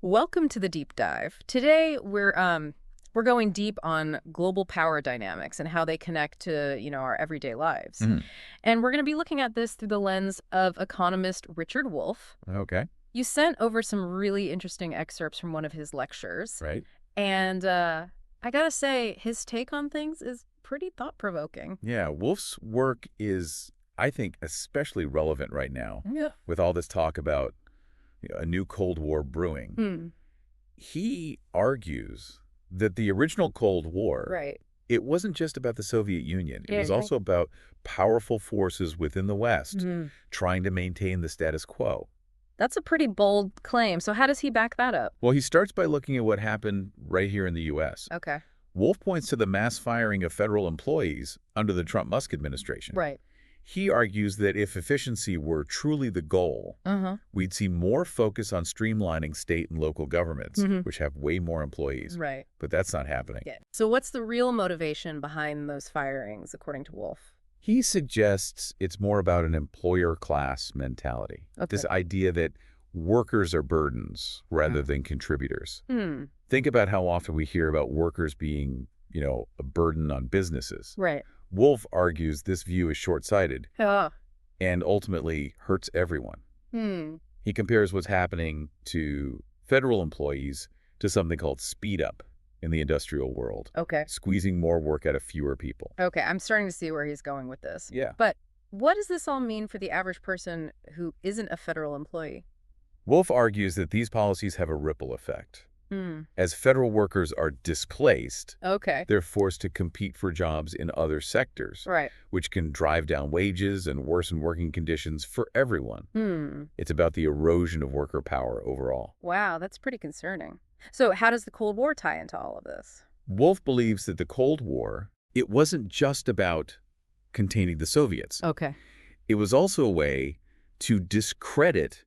Welcome to the deep dive. Today we're going deep on global power dynamics and how they connect to, our everyday lives. Mhm. And we're going to be looking at this through the lens of economist Richard Wolff. Okay. You sent over some really interesting excerpts from one of his lectures, Right. and I got to say his take on things is pretty thought-provoking. Yeah. Wolf's work is, I think, especially relevant right now Yeah. with all this talk about a new Cold War brewing. Hmm. He argues that the original Cold War, Right. it wasn't just about the Soviet Union. It Yeah, was yeah. also about powerful forces within the West Mhm. trying to maintain the status quo. That's a pretty bold claim. So how does he back that up? Well, he starts by looking at what happened right here in the U.S. Okay. Wolf points to the mass firing of federal employees under the Trump-Musk administration. Right. He argues that if efficiency were truly the goal, Uh-huh. we'd see more focus on streamlining state and local governments, Mhm. which have way more employees. Right. But that's not happening. Yeah. So what's the real motivation behind those firings, according to Wolff? He suggests it's more about an employer class mentality. Okay. This idea that workers are burdens rather than contributors. Hmm. Think about how often we hear about workers being, a burden on businesses. Right. Wolff argues this view is short-sighted Yeah. and ultimately hurts everyone. Hmm. He compares what's happening to federal employees to something called speed up in the industrial world, Okay. squeezing more work out of fewer people. Okay. I'm starting to see where he's going with this. Yeah. But what does this all mean for the average person who isn't a federal employee? Wolff argues that these policies have a ripple effect. Hmm. As federal workers are displaced, Okay. they're forced to compete for jobs in other sectors, Right. which can drive down wages and worsen working conditions for everyone. Hmm. It's about the erosion of worker power overall. Wow, that's pretty concerning. So how does the Cold War tie into all of this? Wolff believes that the Cold War, it wasn't just about containing the Soviets. Okay. It was also a way to discredit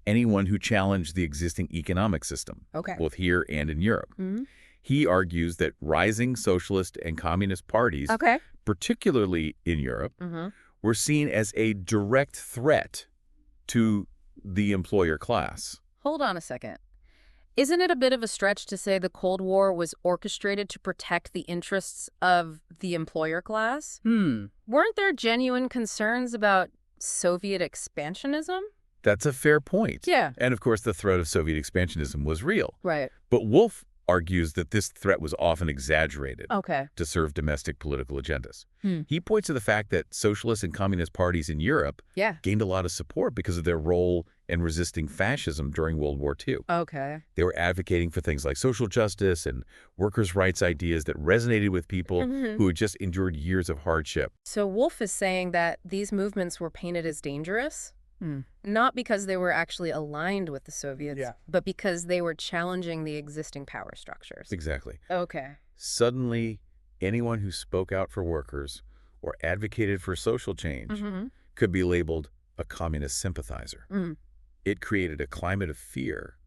anyone who challenged the existing economic system, Okay. both here and in Europe. Hmm. He argues that rising socialist and communist parties, Okay. particularly in Europe, Mm-hmm. were seen as a direct threat to the employer class. Hold on a second. Isn't it a bit of a stretch to say the Cold War was orchestrated to protect the interests of the employer class? Weren't there genuine concerns about Soviet expansionism? That's a fair point. Yeah. And of course, the threat of Soviet expansionism was real. Right. But Wolff argues that this threat was often exaggerated Okay. to serve domestic political agendas. Hmm. He points to the fact that socialist and communist parties in Europe Yeah. gained a lot of support because of their role in resisting fascism during World War II. Okay. They were advocating for things like social justice and workers' rights ideas that resonated with people Mhm. who had just endured years of hardship. So Wolff is saying that these movements were painted as dangerous, not because they were actually aligned with the Soviets, Yeah. but because they were challenging the existing power structures. Exactly. Okay. Suddenly, anyone who spoke out for workers or advocated for social change Mm-hmm. could be labeled a communist sympathizer. Mm. It created a climate of fear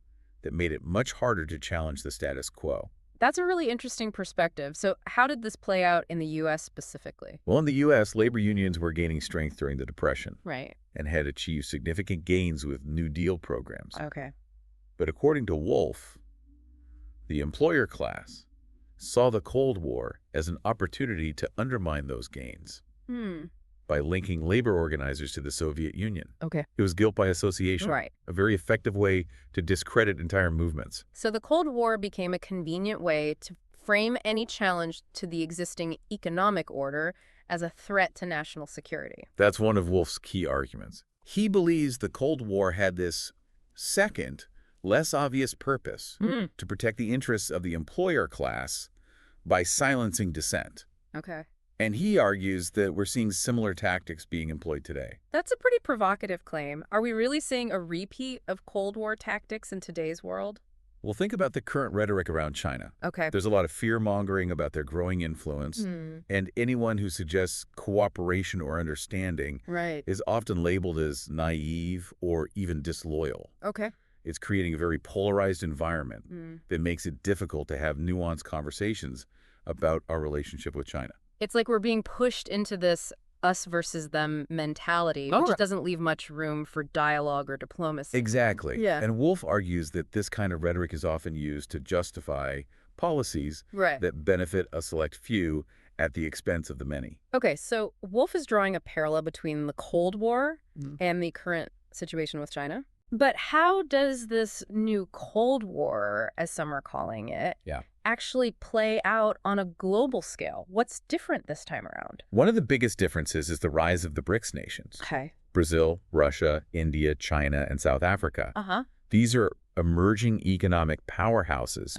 that made it much harder to challenge the status quo. That's a really interesting perspective. So how did this play out in the U.S. specifically? Well, in the U.S., labor unions were gaining strength during the Depression Right. and had achieved significant gains with New Deal programs. Okay. But according to Wolff, the employer class saw the Cold War as an opportunity to undermine those gains by linking labor organizers to the Soviet Union. Okay. It was guilt by association, Right. a very effective way to discredit entire movements. So the Cold War became a convenient way to frame any challenge to the existing economic order as a threat to national security. That's one of Wolff's key arguments. He believes the Cold War had this second, less obvious purpose to protect the interests of the employer class by silencing dissent. Okay. And he argues that we're seeing similar tactics being employed today. That's a pretty provocative claim. Are we really seeing a repeat of Cold War tactics in today's world? Well, think about the current rhetoric around China. Okay. There's a lot of fear-mongering about their growing influence, and anyone who suggests cooperation or understanding Right. is often labeled as naive or even disloyal. Okay. It's creating a very polarized environment that makes it difficult to have nuanced conversations about our relationship with China. It's like we're being pushed into this us versus them mentality, which doesn't leave much room for dialogue or diplomacy. Exactly. Yeah. And Wolff argues that this kind of rhetoric is often used to justify policies that benefit a select few at the expense of the many. Okay, so Wolff is drawing a parallel between the Cold War and the current situation with China. But how does this new Cold War, as some are calling it, actually play out on a global scale? What's different this time around? One of the biggest differences is the rise of the BRICS nations. Okay. Brazil, Russia, India, China, and South Africa. These are emerging economic powerhouses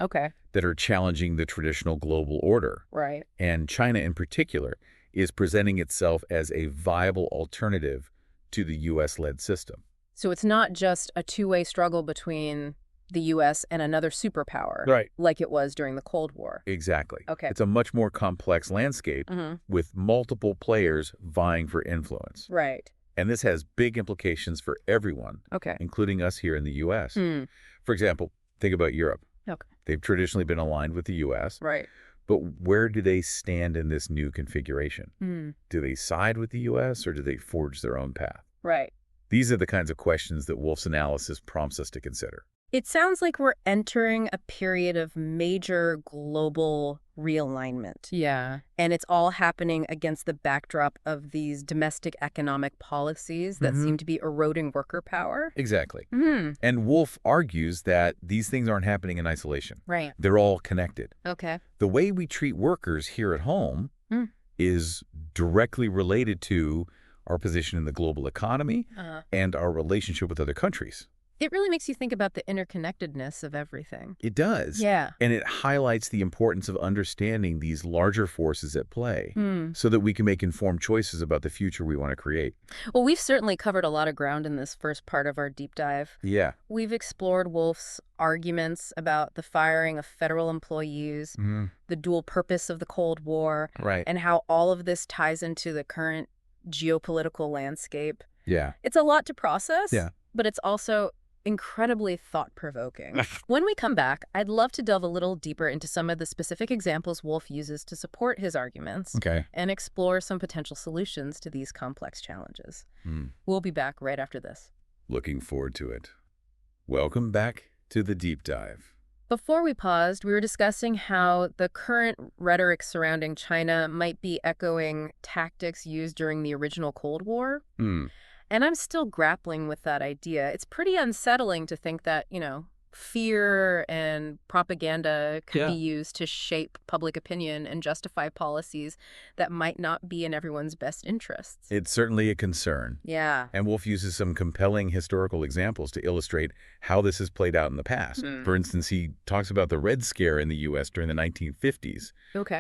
that are challenging the traditional global order. Right. And China in particular is presenting itself as a viable alternative to the U.S.-led system. So it's not just a two-way struggle between the U.S. and another superpower, like it was during the Cold War. Exactly. Okay. It's a much more complex landscape with multiple players vying for influence. Right. And this has big implications for everyone, including us here in the U.S. For example, think about Europe. They've traditionally been aligned with the U.S. Right. But where do they stand in this new configuration? Do they side with the U.S. or do they forge their own path? Right. These are the kinds of questions that Wolff's analysis prompts us to consider. It sounds like we're entering a period of major global realignment. Yeah. And it's all happening against the backdrop of these domestic economic policies that seem to be eroding worker power. Exactly. And Wolff argues that these things aren't happening in isolation. Right. They're all connected. Okay. The way we treat workers here at home is directly related to our position in the global economy and our relationship with other countries. It really makes you think about the interconnectedness of everything. It does. Yeah. And it highlights the importance of understanding these larger forces at play so that we can make informed choices about the future we want to create. Well, we've certainly covered a lot of ground in this first part of our deep dive. Yeah. We've explored Wolff's arguments about the firing of federal employees, the dual purpose of the Cold War, and how all of this ties into the current geopolitical landscape. Yeah. It's a lot to process, but it's also incredibly thought-provoking. When we come back, I'd love to delve a little deeper into some of the specific examples Wolff uses to support his arguments and explore some potential solutions to these complex challenges. We'll be back right after this. Looking forward to it. Welcome back to the Deep Dive. Before we paused, we were discussing how the current rhetoric surrounding China might be echoing tactics used during the original Cold War. And I'm still grappling with that idea. It's pretty unsettling to think that, fear and propaganda could be used to shape public opinion and justify policies that might not be in everyone's best interests. It's certainly a concern. Yeah. And Wolff uses some compelling historical examples to illustrate how this has played out in the past. For instance, he talks about the Red Scare in the U.S. during the 1950s,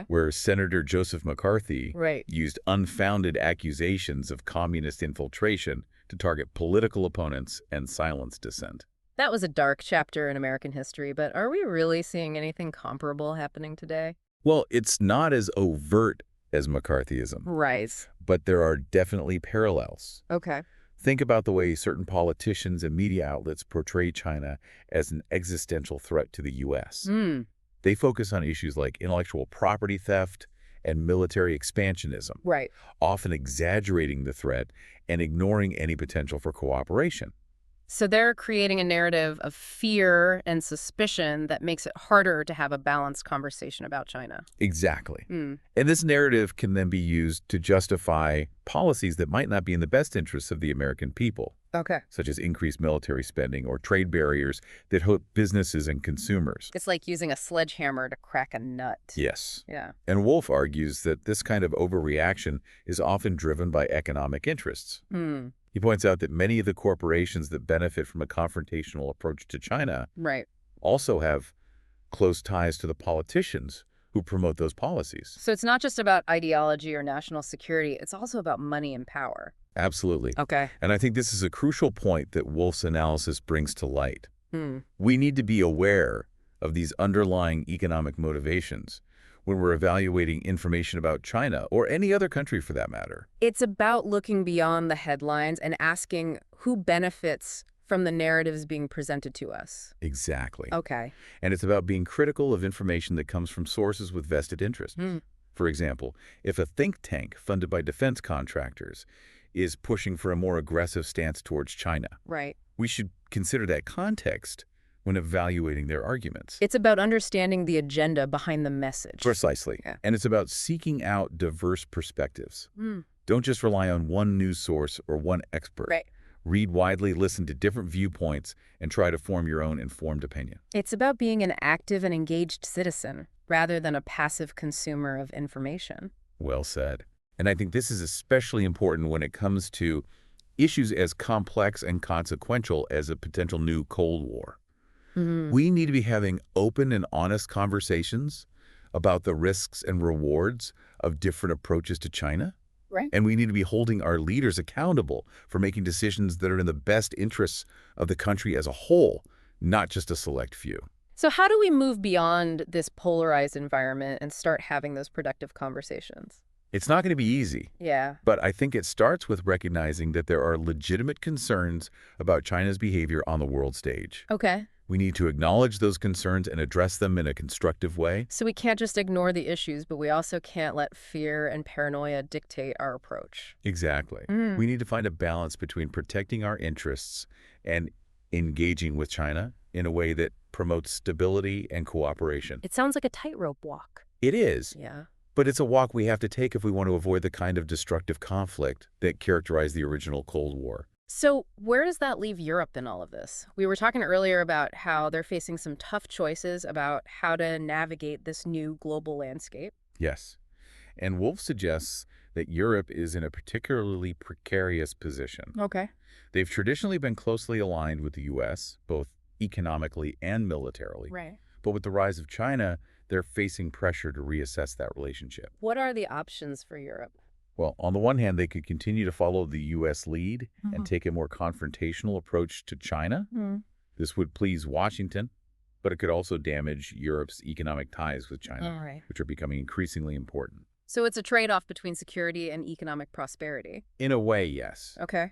where Senator Joseph McCarthy used unfounded accusations of communist infiltration to target political opponents and silence dissent. That was a dark chapter in American history, but are we really seeing anything comparable happening today? Well, it's not as overt as McCarthyism. Right. But there are definitely parallels. Okay. Think about the way certain politicians and media outlets portray China as an existential threat to the U.S. They focus on issues like intellectual property theft and military expansionism, often exaggerating the threat and ignoring any potential for cooperation. So they're creating a narrative of fear and suspicion that makes it harder to have a balanced conversation about China. Exactly. And this narrative can then be used to justify policies that might not be in the best interests of the American people, such as increased military spending or trade barriers that hurt businesses and consumers. It's like using a sledgehammer to crack a nut. Yes. Yeah. And Wolff argues that this kind of overreaction is often driven by economic interests. He points out that many of the corporations that benefit from a confrontational approach to China also have close ties to the politicians who promote those policies. So it's not just about ideology or national security, it's also about money and power. Absolutely. Okay. And I think this is a crucial point that Wolff's analysis brings to light. We need to be aware of these underlying economic motivations when we're evaluating information about China or any other country for that matter. It's about looking beyond the headlines and asking who benefits from the narratives being presented to us. Exactly. Okay. And it's about being critical of information that comes from sources with vested interest. For example, if a think tank funded by defense contractors is pushing for a more aggressive stance towards China, Right. we should consider that context when evaluating their arguments. It's about understanding the agenda behind the message. Precisely. Yeah. And it's about seeking out diverse perspectives. Mm. Don't just rely on one news source or one expert. Right. Read widely, listen to different viewpoints, and try to form your own informed opinion. It's about being an active and engaged citizen rather than a passive consumer of information. Well said. And I think this is especially important when it comes to issues as complex and consequential as a potential new Cold War. Mm-hmm. We need to be having open and honest conversations about the risks and rewards of different approaches to China. Right. And we need to be holding our leaders accountable for making decisions that are in the best interests of the country as a whole, not just a select few. So how do we move beyond this polarized environment and start having those productive conversations? It's not going to be easy, Yeah. but I think it starts with recognizing that there are legitimate concerns about China's behavior on the world stage. Okay. We need to acknowledge those concerns and address them in a constructive way. So we can't just ignore the issues, but we also can't let fear and paranoia dictate our approach. Exactly. Mm. We need to find a balance between protecting our interests and engaging with China in a way that promotes stability and cooperation. It sounds like a tightrope walk. It is, Yeah. but it's a walk we have to take if we want to avoid the kind of destructive conflict that characterized the original Cold War. So where does that leave Europe in all of this? We were talking earlier about how they're facing some tough choices about how to navigate this new global landscape. Yes. And Wolff suggests that Europe is in a particularly precarious position. Okay. They've traditionally been closely aligned with the U.S., both economically and militarily. Right. But with the rise of China, they're facing pressure to reassess that relationship. What are the options for Europe? Well, on the one hand, they could continue to follow the U.S. lead and take a more confrontational approach to China. This would please Washington, but it could also damage Europe's economic ties with China, All right. which are becoming increasingly important. So it's a trade-off between security and economic prosperity. In a way, yes. Okay.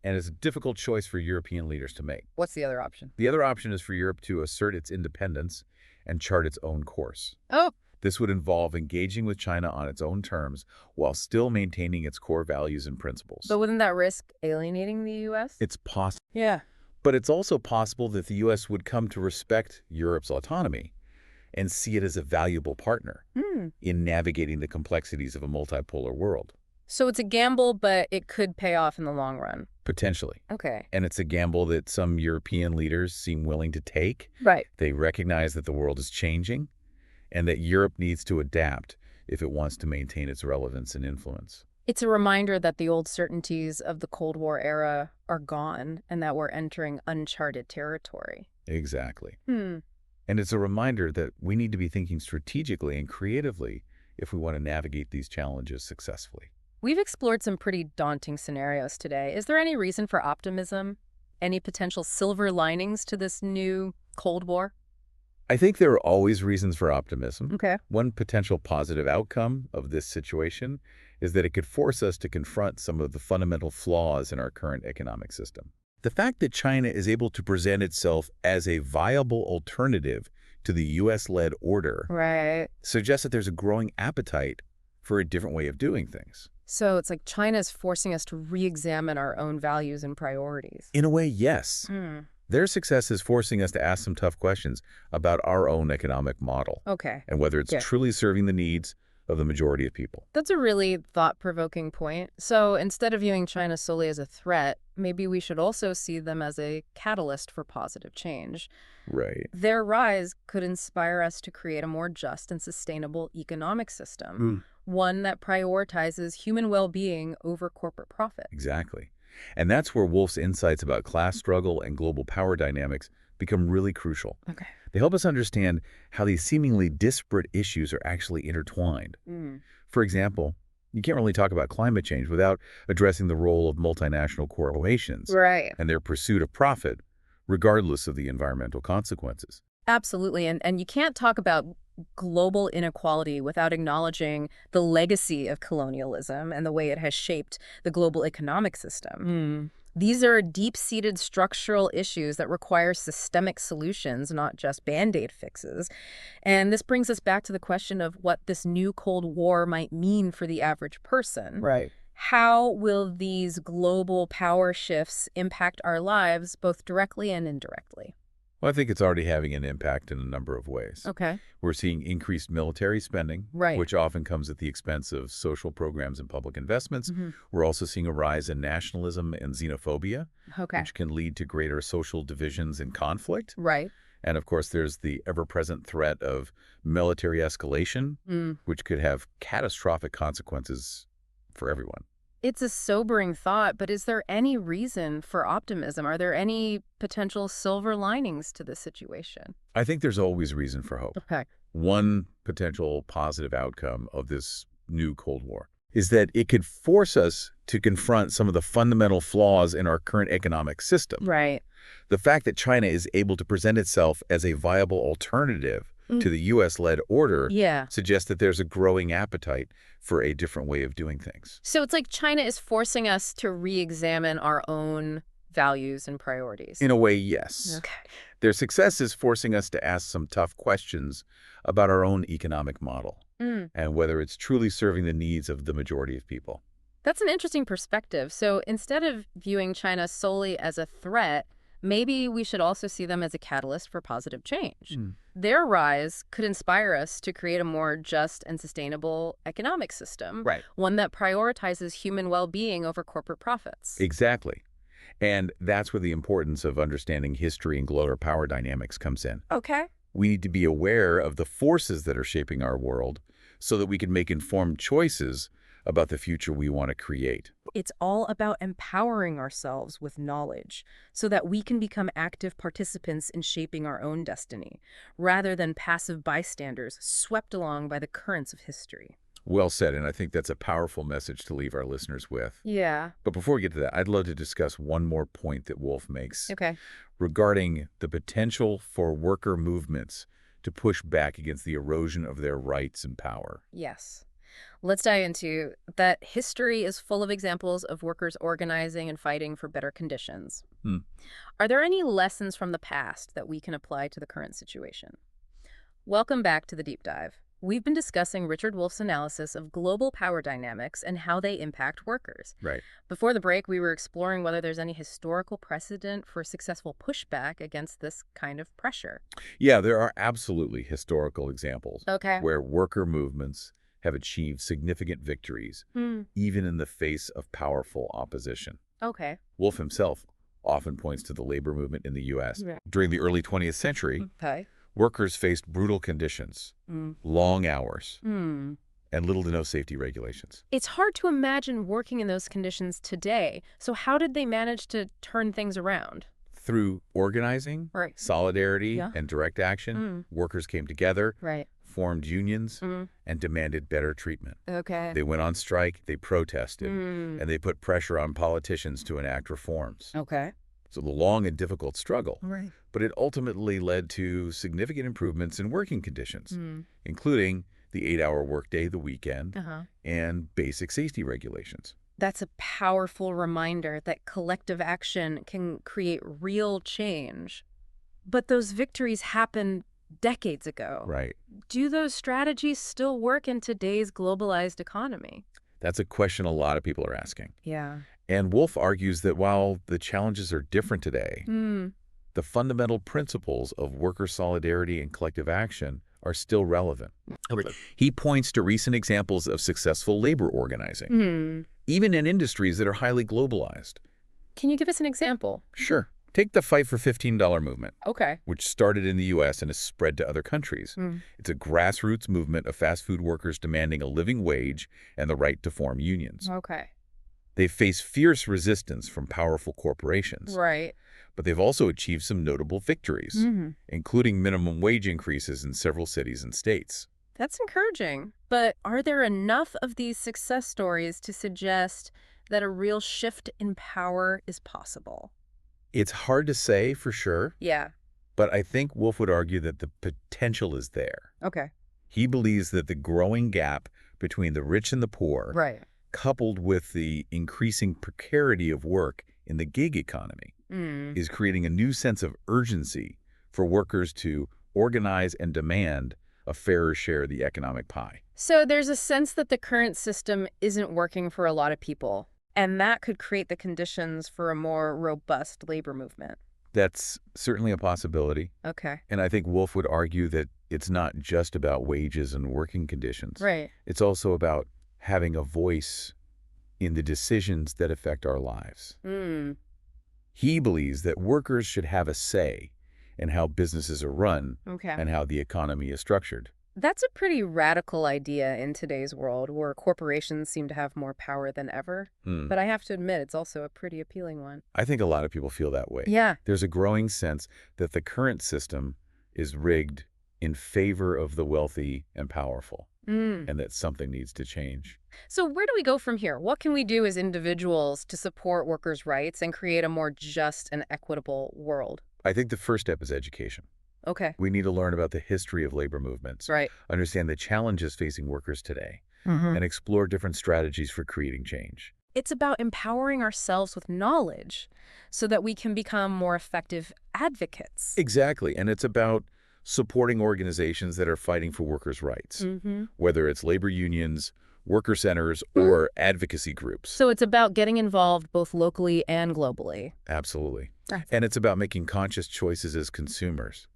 And it's a difficult choice for European leaders to make. What's the other option? The other option is for Europe to assert its independence and chart its own course. Oh. This would involve engaging with China on its own terms while still maintaining its core values and principles. But wouldn't that risk alienating the U.S.? It's possible. Yeah. But it's also possible that the U.S. would come to respect Europe's autonomy and see it as a valuable partner in navigating the complexities of a multipolar world. So it's a gamble, but it could pay off in the long run. Potentially. Okay. And it's a gamble that some European leaders seem willing to take. Right. They recognize that the world is changing and that Europe needs to adapt if it wants to maintain its relevance and influence. It's a reminder that the old certainties of the Cold War era are gone and that we're entering uncharted territory. Exactly. And it's a reminder that we need to be thinking strategically and creatively if we want to navigate these challenges successfully. We've explored some pretty daunting scenarios today. Is there any reason for optimism? Any potential silver linings to this new Cold War? I think there are always reasons for optimism. Okay. One potential positive outcome of this situation is that it could force us to confront some of the fundamental flaws in our current economic system. The fact that China is able to present itself as a viable alternative to the U.S.-led order Right. suggests that there's a growing appetite for a different way of doing things. So it's like China's forcing us to re-examine our own values and priorities. In a way, yes. Their success is forcing us to ask some tough questions about our own economic model Okay. and whether it's truly serving the needs of the majority of people. That's a really thought-provoking point. So instead of viewing China solely as a threat, maybe we should also see them as a catalyst for positive change. Right. Their rise could inspire us to create a more just and sustainable economic system, one that prioritizes human well-being over corporate profit. Exactly. And that's where Wolff's insights about class struggle and global power dynamics become really crucial. Okay. They help us understand how these seemingly disparate issues are actually intertwined. For example, you can't really talk about climate change without addressing the role of multinational corporations Right. and their pursuit of profit, regardless of the environmental consequences. Absolutely. And you can't talk about global inequality without acknowledging the legacy of colonialism and the way it has shaped the global economic system. These are deep-seated structural issues that require systemic solutions, not just Band-Aid fixes. And this brings us back to the question of what this new Cold War might mean for the average person. Right. How will these global power shifts impact our lives, both directly and indirectly? Well, I think it's already having an impact in a number of ways. Okay. We're seeing increased military spending, Right. which often comes at the expense of social programs and public investments. Mm-hmm. We're also seeing a rise in nationalism and xenophobia, Okay. which can lead to greater social divisions and conflict. Right. And of course, there's the ever-present threat of military escalation, which could have catastrophic consequences for everyone. It's a sobering thought, but is there any reason for optimism? Are there any potential silver linings to this situation? I think there's always reason for hope. Okay. One potential positive outcome of this new Cold War is that it could force us to confront some of the fundamental flaws in our current economic system. Right. The fact that China is able to present itself as a viable alternative to the U.S.-led order suggests that there's a growing appetite for a different way of doing things. So it's like China is forcing us to re-examine our own values and priorities. In a way, yes. Okay. Their success is forcing us to ask some tough questions about our own economic model and whether it's truly serving the needs of the majority of people. That's an interesting perspective. So instead of viewing China solely as a threat, maybe we should also see them as a catalyst for positive change. Their rise could inspire us to create a more just and sustainable economic system, one that prioritizes human well-being over corporate profits. Exactly. And that's where the importance of understanding history and global power dynamics comes in. Okay. We need to be aware of the forces that are shaping our world so that we can make informed choices about the future we want to create. It's all about empowering ourselves with knowledge so that we can become active participants in shaping our own destiny, rather than passive bystanders swept along by the currents of history. Well said, and I think that's a powerful message to leave our listeners with. Yeah. But before we get to that, I'd love to discuss one more point that Wolff makes regarding the potential for worker movements to push back against the erosion of their rights and power. Yes. Let's dive into that. History is full of examples of workers organizing and fighting for better conditions. Are there any lessons from the past that we can apply to the current situation? Welcome back to the Deep Dive. We've been discussing Richard Wolff's analysis of global power dynamics and how they impact workers. Right. Before the break, we were exploring whether there's any historical precedent for successful pushback against this kind of pressure. Yeah, there are absolutely historical examples Okay. where worker movements have achieved significant victories, even in the face of powerful opposition. Okay. Wolff himself often points to the labor movement in the U.S. During the early 20th century, workers faced brutal conditions, long hours, and little to no safety regulations. It's hard to imagine working in those conditions today. So how did they manage to turn things around? Through organizing, solidarity, and direct action, workers came together, formed unions, and demanded better treatment. Okay. They went on strike, they protested, and they put pressure on politicians to enact reforms. Okay. So the long and difficult struggle, but it ultimately led to significant improvements in working conditions, including the 8-hour workday, the weekend, and basic safety regulations. That's a powerful reminder that collective action can create real change. But those victories happened decades ago. Right. Do those strategies still work in today's globalized economy? That's a question a lot of people are asking. Yeah. And Wolff argues that while the challenges are different today, the fundamental principles of worker solidarity and collective action are still relevant. He points to recent examples of successful labor organizing, even in industries that are highly globalized. Can you give us an example? Sure. Take the Fight for $15 movement, Okay. which started in the U.S. and has spread to other countries. It's a grassroots movement of fast food workers demanding a living wage and the right to form unions. Okay. They face fierce resistance from powerful corporations. Right. But they've also achieved some notable victories, including minimum wage increases in several cities and states. That's encouraging. But are there enough of these success stories to suggest that a real shift in power is possible? It's hard to say for sure. Yeah. But I think Wolff would argue that the potential is there. Okay. He believes that the growing gap between the rich and the poor, coupled with the increasing precarity of work in the gig economy is creating a new sense of urgency for workers to organize and demand a fairer share of the economic pie. So there's a sense that the current system isn't working for a lot of people, and that could create the conditions for a more robust labor movement. That's certainly a possibility. Okay. And I think Wolff would argue that it's not just about wages and working conditions. Right. It's also about having a voice in the decisions that affect our lives. He believes that workers should have a say in how businesses are run and how the economy is structured. That's a pretty radical idea in today's world where corporations seem to have more power than ever. But I have to admit, it's also a pretty appealing one. I think a lot of people feel that way. Yeah. There's a growing sense that the current system is rigged in favor of the wealthy and powerful, and that something needs to change. So where do we go from here? What can we do as individuals to support workers' rights and create a more just and equitable world? I think the first step is education. Okay. We need to learn about the history of labor movements, Right. understand the challenges facing workers today, and explore different strategies for creating change. It's about empowering ourselves with knowledge so that we can become more effective advocates. Exactly, and it's about supporting organizations that are fighting for workers' rights, whether it's labor unions, worker centers, or advocacy groups. So it's about getting involved both locally and globally. Absolutely. And it's about making conscious choices as consumers.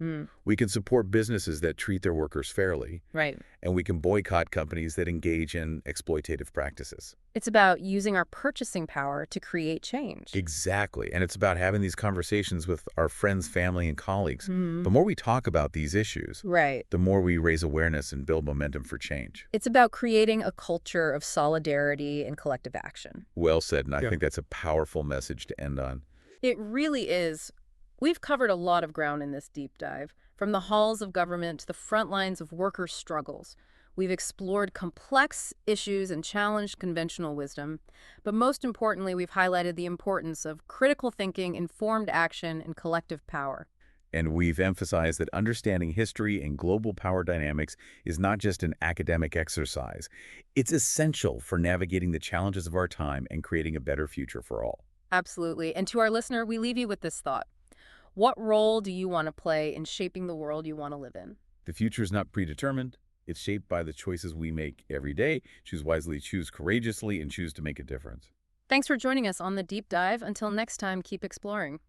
We can support businesses that treat their workers fairly. Right. And we can boycott companies that engage in exploitative practices. It's about using our purchasing power to create change. Exactly. And it's about having these conversations with our friends, family, and colleagues. The more we talk about these issues, Right. the more we raise awareness and build momentum for change. It's about creating a culture of solidarity and collective action. Well said, and I think that's a powerful message to end on. It really is. We've covered a lot of ground in this deep dive, from the halls of government to the front lines of workers' struggles. We've explored complex issues and challenged conventional wisdom. But most importantly, we've highlighted the importance of critical thinking, informed action, and collective power. And we've emphasized that understanding history and global power dynamics is not just an academic exercise. It's essential for navigating the challenges of our time and creating a better future for all. Absolutely. And to our listener, we leave you with this thought. What role do you want to play in shaping the world you want to live in? The future is not predetermined. It's shaped by the choices we make every day. Choose wisely, choose courageously, and choose to make a difference. Thanks for joining us on The Deep Dive. Until next time, keep exploring.